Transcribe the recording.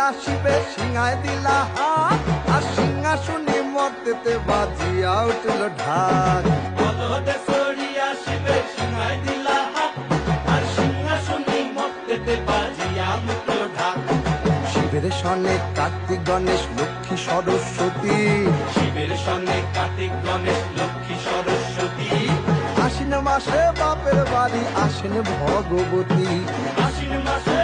আসিবে সিংহায় দিলা হাত, আর সিংহাসনে মর্তেতে বাজিয়া উঠল ঢাক। বলদেশ্বরী আসিবে সিংহায় দিলা হাত, আর সিংহাসনে মর্তেতে বাজিয়া উঠল ঢাক। শিবের সনে কার্তিক গণেশ লক্ষ্মী সরস্বতী, শিবের সঙ্গে কার্তিক গণেশ লক্ষ্মী সরস্বতী। আশ্বিন মাসে বাপের বাড়ি আসেন ভগবতী। আশ্বিন মাসে